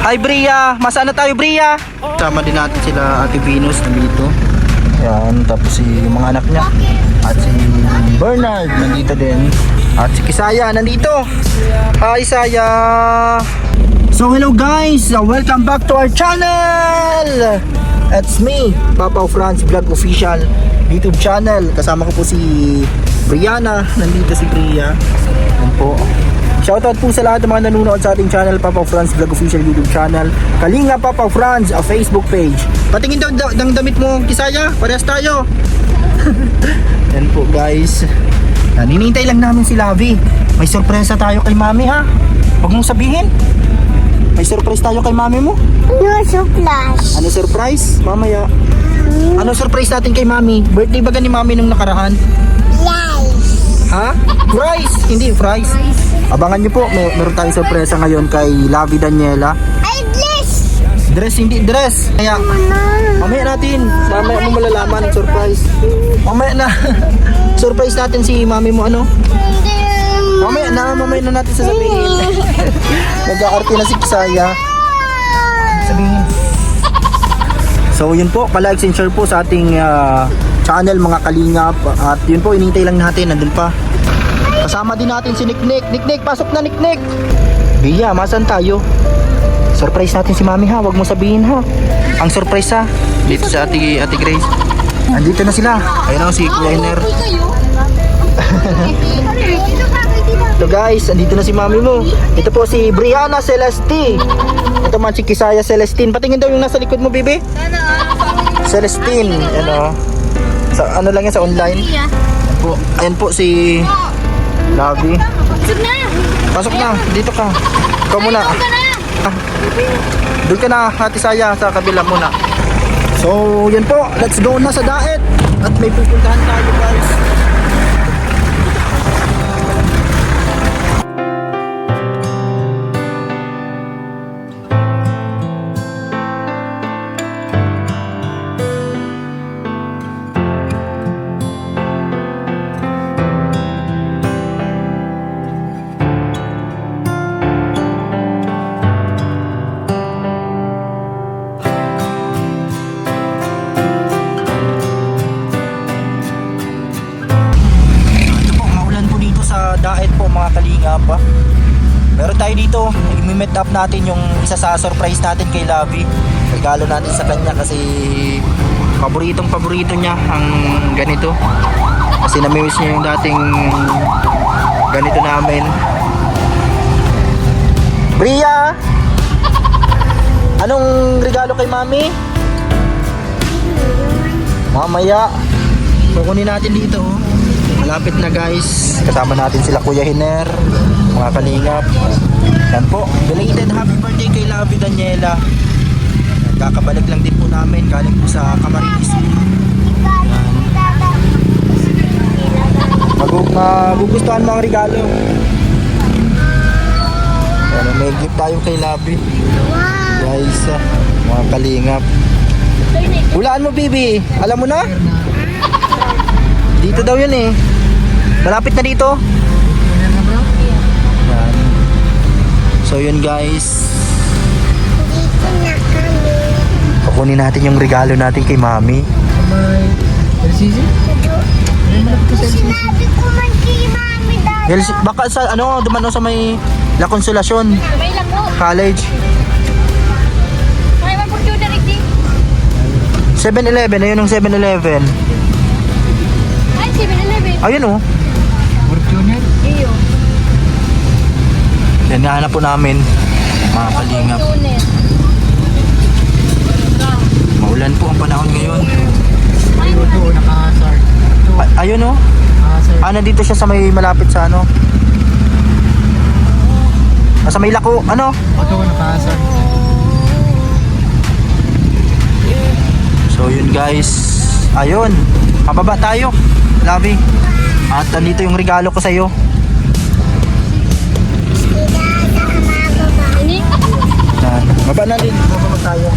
Hi Bria, masaan na tayo Bria? Sama din natin sila Ate Venus nandito. Yan, tapos yung mga anak niya. At si Bernard nandito din. At si Kisaya nandito. Hi Saya. So hello guys, welcome back to our channel. It's me, Papa Franz Vlog Official YouTube channel. Kasama ko po si Brianna. Nandito si Bria. Yan po. Shoutout po sa lahat ng mga nanonood sa ating channel, Papa Franz Vlog Official YouTube channel. Kalinga Papa Franz, a Facebook page. Patingin daw ng damit mo, Kisaya. Parehas tayo. Yan po guys. Hinihintay lang namin si Lavi. May sorpresa tayo kay Mami ha. Huwag mong sabihin. May surprise tayo kay Mami mo. Ano surprise? Ano surprise? Mamaya. Ano surprise natin kay Mami? Birthday ba ni Mami nung nakaraan? Lies. Ha? Fries! Hindi, fries. Abangan nyo po, meron tayong sorpresa ngayon kay Lavi Daniela. Ay, bless. Dress, hindi dress. Kaya, mamaya natin. Mamaya mo malalaman, surprise. Mamaya na. Surprise natin si Mami mo, ano? Mamaya na natin sasabihin. Nag-aarte na si Kisaya. Sabihin. So, yun po, palike and share po sa ating channel mga kalingap. At yun po, inintay lang natin, nandun pa. Kasama din natin si Niknik. Niknik, pasok na Niknik. Bia, masan tayo? Surprise natin si Mami ha, wag mo sabihin ha. Ang surprise ha, dito sa Ate Grace. Andito na sila. Ayun si Kuya Iner. So guys, andito na si Mami mo. Ito po si Brianna Celeste. Ito man si Kisaya Celestine. Patingin daw yung nasa likod mo, bibi. Celestine, ano. Sa ano lang yan sa online. Ayan po si Lavi. Pasok na, dito ka. Ikaw muna. Doon ka na, Ate Saya, sa kabila muna. So, yan po. Let's go na sa daet. At may pupuntahan tayo, guys. Daet po mga kalinga pa. Meron tayo dito, i-meet up natin yung isa sa surprise natin kay Lavi. Regalo natin sa kanya kasi paborito niya ang ganito. Kasi na-miss niya yung dating ganito namin. Bria! Anong regalo kay Mami? Mamaya. Kukunin natin dito. Malapit na guys. Kasama natin sila Kuya Hiner, mga kalingap. Yan po, belated happy birthday kay Lavi Daniela. Kakabalik lang din po namin galing po sa Camarines. Magugustuhan mga regalo. Yan, may gift tayo kay Lavi. Guys, mga kalingap. Hulaan mo, Bibi. Alam mo na? Dito daw yun eh. Malapit na dito. Yan. So yun guys. Kukunin natin yung regalo natin kay Mami. Sinabi ko man kay Mami dahil. Baka sa ano, dumano sa may La Consolacion College. 7-Eleven, ayun yung 7-Eleven. Ayun oh. Yan, nahanap po namin mga kalingap. Maulan po ang panahon ngayon. Ayun oh. Nandito siya sa may malapit sa ano. Sa may Lako, ano? So yun guys. Ayun. Pababa tayo. Lavi. At nandito yung regalo ko sa'yo. Baba na din. Baba tayo.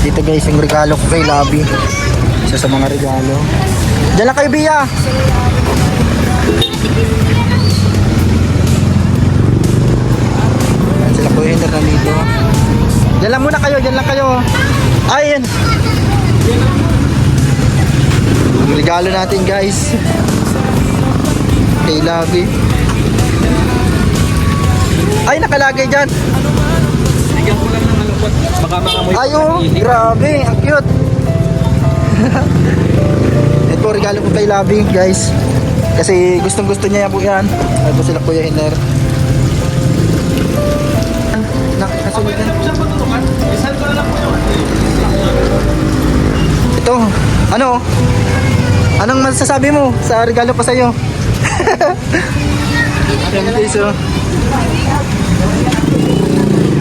Dito guys yung regalo ko kay Lavi. Isa sa mga regalo. Diyan lang kayo, Bia. Yan sila Kuya Ender nandito. Diyan lang muna kayo, diyan lang kayo. Ayun. Ang regalo natin guys. Kay Labi. Ay, nakalagay dyan. Bigyan ko lang ng malungkot. Baka mga Ay, oh, grabe. Ang cute. Ito, regalo ko kay Labi guys. Kasi gustong gusto niya yan po yan. Ay po sila Kuya Hiner. Nakasunod yan. Ito, ano? Anong masasabi mo sa regalo ko sa'yo? Yan guys, oh.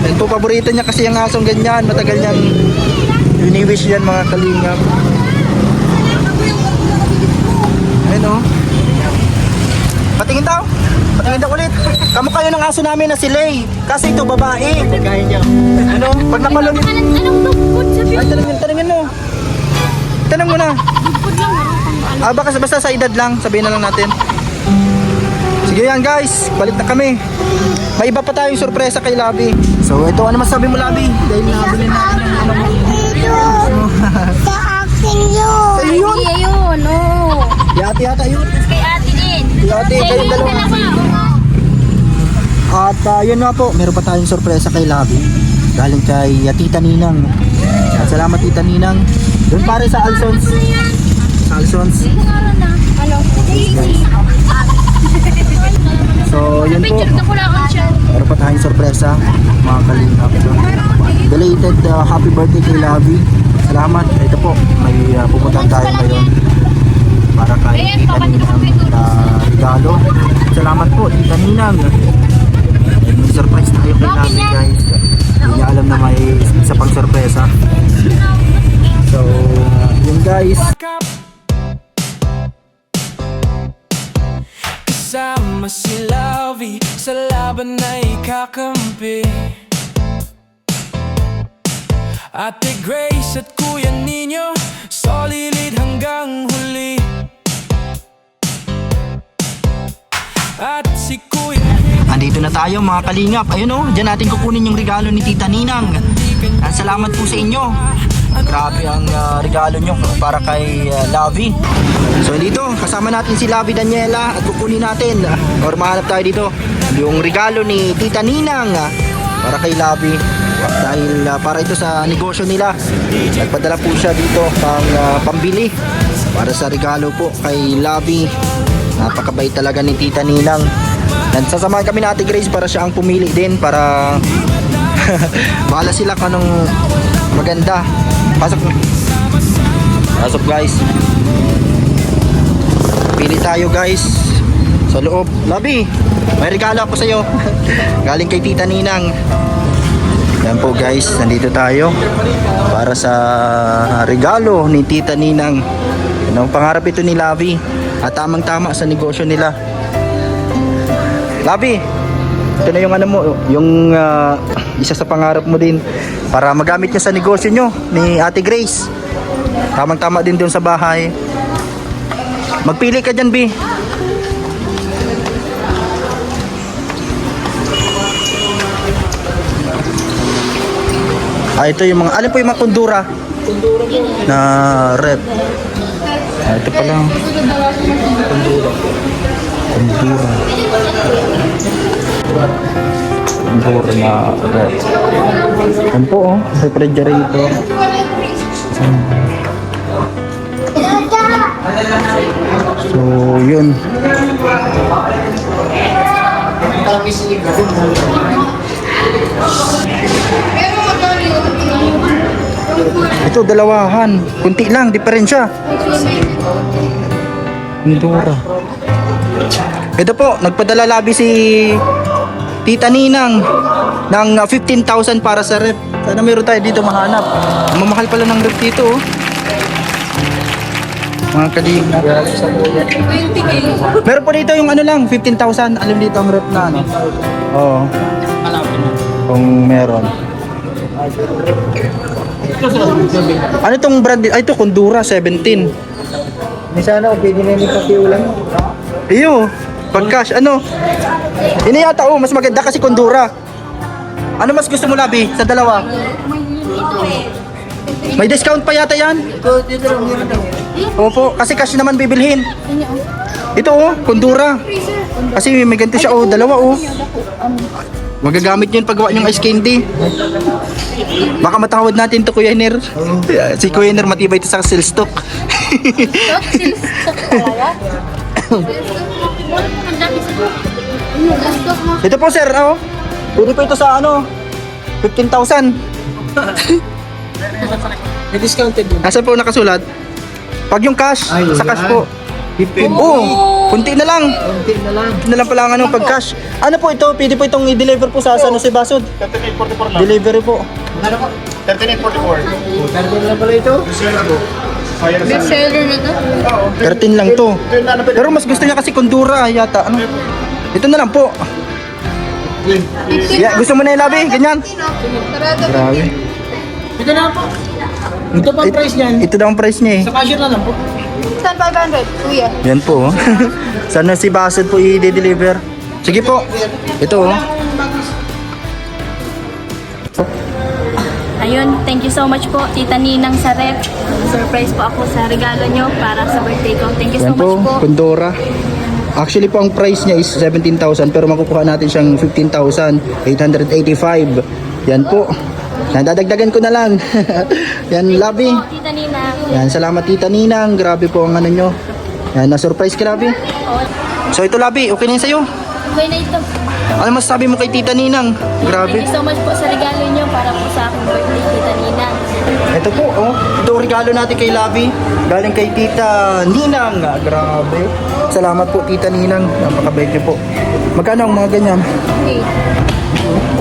Yan po, paborito niya kasi yung asong ganyan. Matagal niyang wini-wish yan mga kalingap. Ayun, oh. Patingin daw. Patingin daw ulit. Kamukha yun ng aso namin na si Lay. Kasi ito babae. Pagkain niya. Ano? Pag napalunod. Anong lugpot sa Ay, tanongin mo. Tanong mo na. lugpot lang ha? Basta sa edad lang. Sabihin na lang natin. Sige yan guys. Balik na kami. May iba pa tayong sorpresa kay Labi. So ito, ano masabi mo Labi? Dahil nabili natin ng ano mo. Sa akin yun. Sa iyo yun. Iya yun, oh. Yata yun. Kay ate din. Yate, kayong dalawa. At yun nga po, meron pa tayong sorpresa kay Labi. Galing kay Tita Ninang. At salamat Tita Ninang. Doon pare sa Alsons. Sa Alsons. Ano? So yun po. Picture ko lang ako siya. Meron pa tayong sorpresa mga kalingap. Belated happy birthday kay Labi. Salamat. Ito po, may pupuntahan tayo ngayon para kay Tita Ninang na regalo. Salamat po Tita Ninang. May surprise tayo kay Labi guys. Hindi niya alam na may isa pang sorpresa. So yun guys. Kasama si Lavi sa laban na ikakampi. Ate Grace at Kuya Nino, solid hanggang huli. At si Kuya Andito na tayo mga kalingap. Ayun oh, dyan natin kukunin yung regalo ni Tita Ninang. At salamat po sa inyo. Grabe ang regalo nyo para kay Lavi. So dito, kasama natin si Lavi Daniela at kukunin natin or mahanap tayo dito yung regalo ni Tita Ninang para kay Lavi. Dahil para ito sa negosyo nila. Nagpadala po siya dito pambili para sa regalo po kay Lavi. Napakabait talaga ni Tita Ninang. And sasamahan kami ni Ate Grace para siya ang pumili din para bahala sila kung anong maganda. Pasok guys. Pili tayo guys sa loob. Labi, may regalo ako sa iyo. Galing kay Tita Ninang. Yan po guys, nandito tayo para sa regalo ni Tita Ninang. Ano, pangarap ito ni Lavi at tamang-tama sa negosyo nila. Labi, ito na yung ano mo, yung isa sa pangarap mo din para magamit niya sa negosyo nyo ni Ate Grace. Tamang-tama din doon sa bahay. Magpili ka dyan, B. Ito yung mga, alin po yung mga kundura? Na rep. Ito pa lang. Kundura. Kundura na rep. Yan po oh, refrigerator. So, yun. Ito, dalawahan. Kunti lang, diferensya. Kundura. Ito po, nagpadala Labi si Tita Ninang ng 15,000 para sa rep. Sana meron tayo dito mahanap. Mamahal pala ng rep dito oh. Mga kalinga. Meron po dito yung ano lang, 15,000. Alam dito ang rep na ano. Oo. Kung meron. Ano itong brand? Ay, ito, Kundura, 17. May sana, pwede na yung pakiulan. Iyo, pag cash, ano? Ini yata, oh, mas maganda kasi Kundura. Ano mas gusto mo Labi sa dalawa? May discount pa yata yan. Opo, kasi cash naman bibilhin. Ito oh, Kondura. Kasi may ganito siya oh, dalawa oh. Magagamit nyo yun paggawa nyong ice candy. Baka matawad natin to Kuya Iner. Si Kuya Iner matibay ito sa silstock. Ito po sir, oh. Pwede po ito sa ano, 15,000. May discounted yun. Nasa po nakasulat? Pag yung cash, sa cash po. 15. Oo, kunti na lang. Konti na lang. Kunti na lang pala ang ano, pag cash. Ano po ito? Pwede po itong i-deliver po sa San Jose Basod. 3844 lang. Delivery po. 3844. Pwede na pala ito. Best seller na to. 13 lang to. Pero mas gusto niya kasi Kondura yata. Ano? Ito na lang po. Yeah, gusto mo na yung labi? Ganyan. Grabe. Ito na po. Ito pa ang price niyan. Ito daw ang price niya eh. Sa cashier na lang po. Saan 500? Kuya. Yan po. Oh. Sana si Basod po i-deliver. Sige po. Ito oh. Ayun, thank you so much po, Tita Ninang sa rep. Surprise po ako sa regalo nyo para sa birthday ko. Thank you so Yan much po, po. Kondora. Actually po ang price niya is 17,000 pero makukuha natin siyang 15,885. Yan po. Nadadagdagan ko na lang. Yan, Labi. Po, Tita Ninang. Yan, salamat Tita Ninang. Grabe po ang ano nyo. Yan, na-surprise ka, Labi. Oh, So ito, Labi, okay na yun sa'yo. okay na ito. Ano masasabi mo kay Tita Ninang? Grabe. Thank you so much po sa regalo nyo para po sa aking birthday, Tita Ninang. Ito po, oh. Ito ang regalo natin kay Labi. Galing kay Tita Ninang. Grabe. Salamat po, Tita Ninang. Napakabait niyo po. Magkano ang mga ganyan? Okay.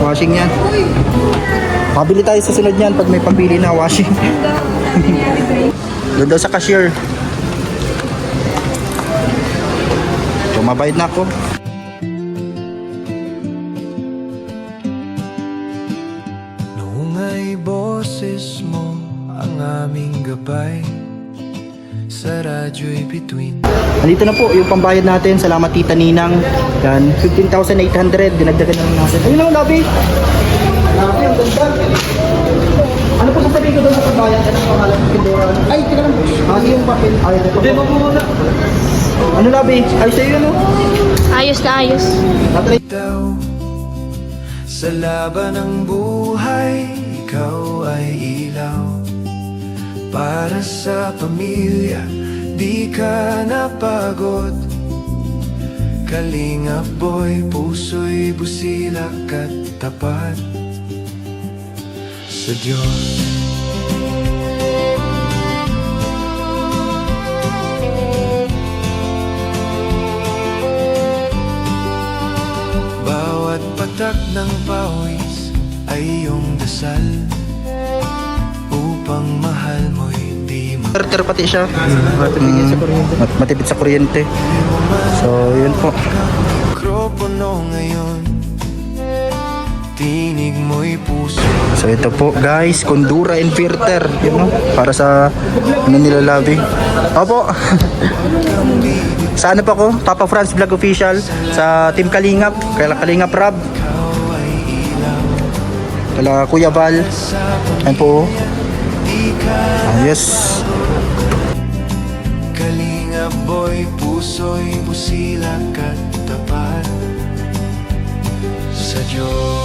Washing yan. Pabili tayo sa sunod niyan pag may pambili na washing. Doon daw sa cashier. So, mabayad na ako. Noong ay boses mo ang aming gabay sa radyo'y bituin. Nandito na po yung pambayad natin. Salamat Tita Ninang. Yan, 15,800. Dinagdagan na lang natin. Ayun lang, Labi. Labi, ang ganda. Ano po sasabihin ko doon sa pambayad? Anong pangalan ng Kondora? Ay, tika lang. Yung papel. Ay, ito po. Ano, Labi? Ay, sa'yo yun, oh. Ayos na ayos. Tatry. Daw sa laban ng buhay, ikaw ay ilaw. Para sa pamilya, di ka napagod. Kalingap boy, puso'y busilak at tapat sa Diyos. Bawat patak ng pawis ay iyong dasal upang mahal mo'y di Ter pati siya. Matipid sa kuryente. So, yun po. mikropono ngayon. Tinig mo'y puso. So, ito po, guys. Kondura inverter. Yun, no? Para sa ano nila Labi. Opo. Sa ano pa ko? Papa Franz Vlog Official. Sa Team Kalingap. Kaya Kalingap Rob. Kala Kuya Val. Ayan po. Ayos. Kalingap boy, puso'y busilak at tapat sa Diyos.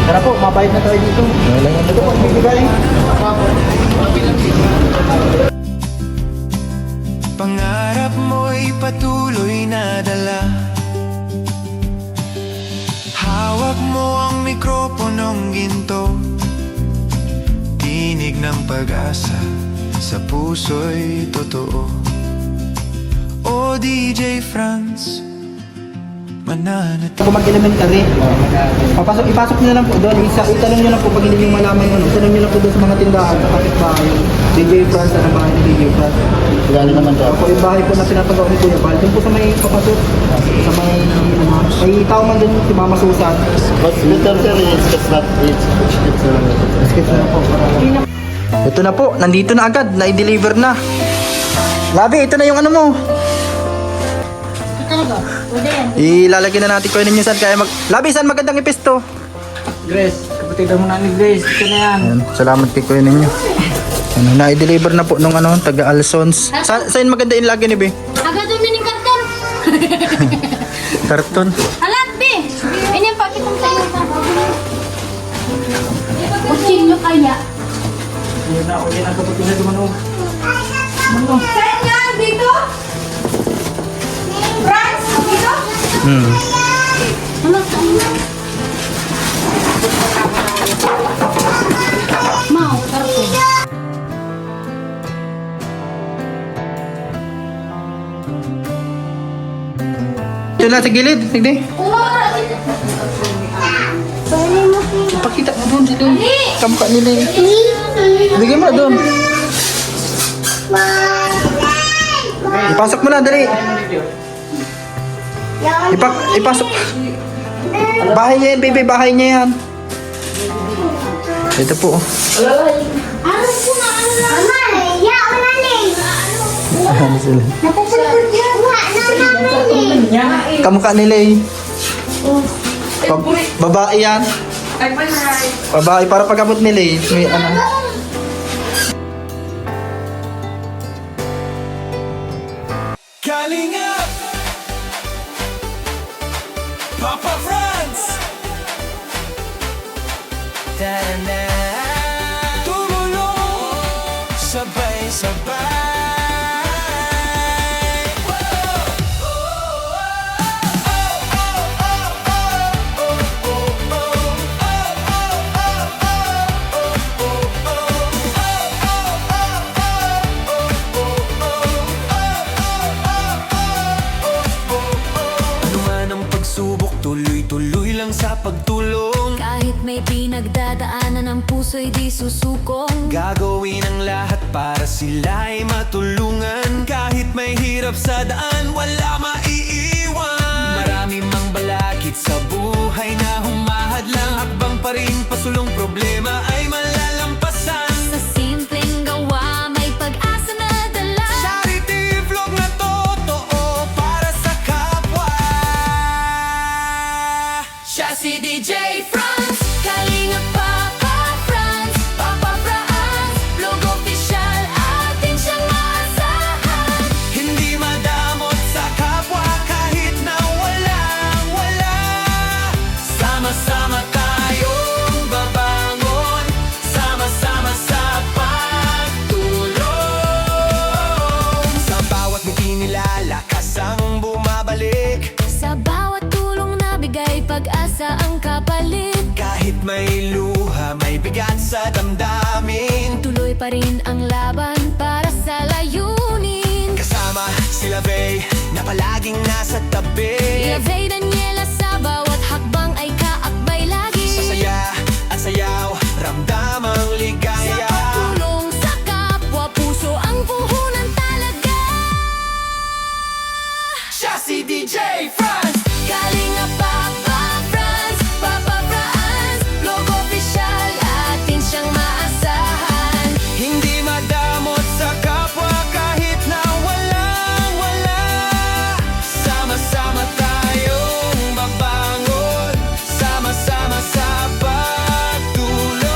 Tara po, mabayad na tayo dito. Ito po, bibigay. Pangarap mo'y patuloy na dala. Hawak mo ang mikroponong ginto. Tinig ng pag-asa sa puso'y totoo. O DJ Franz, Kung mag-elementary, ipasok nyo lang po doon. Itanong nyo lang po pag hindi nyo malaman yun. Itanong nyo lang po doon sa mga tindahan, sa kapitbahay. DJ France, sa bahay ni DJ France. Gano'n naman to? Ako yung bahay po na pinapagawa ni Kuya Pal. Doon po sa may papasok. Sa may tao man doon si Mama Susan. But literally, it's not, Sketch na po. Ito na po, nandito na agad, na-deliver na. Labi, ito na yung ano mo. Ilalagay na natin ko yun saan kaya Labi, saan magandang ipisto? Grace, kapatid mo na ni Grace. Ito na yan. Ayan, salamat kay Kuya ninyo. Ano, na-deliver na po nung taga Alsons. Saan maganda yung lagi ni Be? Agad doon yung karton. Karton. Alat, be! Ayun yung pakitong tayo. Kutsilyo kaya. Yun na, uli na kapatid na dumanog. Saan yan? Dito? France? Dito? Ano sa inyo? Mau, karton. Ito na sa gilid. Sige. Pwede mo sila. Pakita mo doon. Sige. Kamukha nila eh. Bigyan mo doon. Ipasok mo na, dali. Ipasok. Bahay niya yan, baby. Bahay niya yan. Ito po. Aras ko na, Amay, yaon na ni. Ano sila? Napapalapot yan. Wala na namin eh. Kamukha nila eh. Babae yan. Babae para pag-abot nila eh. May ano. Galing up Papa Franz Ta-da-na Tumulong Sabay-sabay tuloy-tuloy lang sa pagtulong. Kahit may pinagdadaanan ang puso'y di susukong. Gagawin ang lahat para sila ay matulungan. Kahit may hirap sa daan, wala maiiwan. Marami mang balakid sa buhay na humahadlang. Hakbang pa rin pasulong problema ay malalampasan. Sa simpleng gawa may pag-asa na dala. Charity vlog na totoo para sa kapwa. Siya si DJ France, Kalinga Papa France, Papa France, vlog official, atin siyang maasahan. Hindi madamot sa kapwa kahit na walang-wala. Sama-sama tayong babangon, sama-sama sa pagtulong. Sa bawat ngiti nilalakas ang bumabalik. Sa bawat tulong na bigay pag-asa ang kapalit. Kahit may luha, may bigat sa damdamin. Tuloy pa rin ang laban para sa layunin. Kasama sila Bey na palaging nasa tabi. Yavey Daniela sa bawat hakbang ay kaakbay lagi. Sa saya at sayaw, ramdam ang ligaya. Sa pagtulong sa kapwa, puso ang puhunan talaga. Siya si DJ France, Kalinga Papa France, Papa France, vlog official, atin siyang maasahan. hindi madamot sa kapwa kahit na walang-wala. Sama-sama tayong babangon, sama-sama sa pagtulong.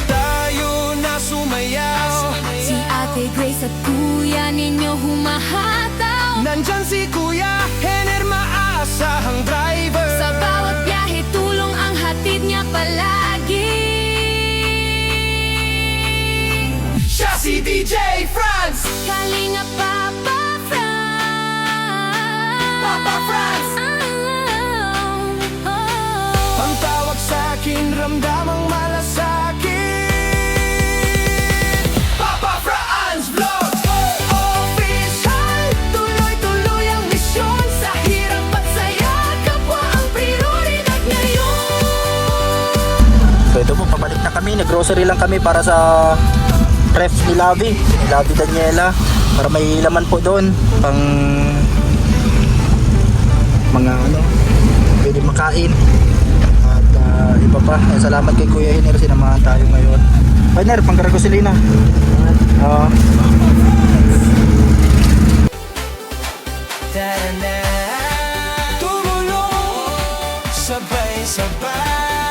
Tayo na sumayaw. Si Ate Grace at kuya ninyo humahataw. Nandyan si Kuya Henner, maasahang driver. Sa bawat biyahe, tulong ang hatid niya palagi. Siya si DJ France, Kalinga Papa France, Papa France. Oh. Ang tawag sa'kin, ramdamang malasakit. grocery lang kami para sa ref ni Lavi Daniela, para may laman po doon pang mga pwede makain at iba pa. Salamat kay Kuya Hiner, sinamahan tayo ngayon. Hiner, pang gasolina. Tumulong sabay-sabay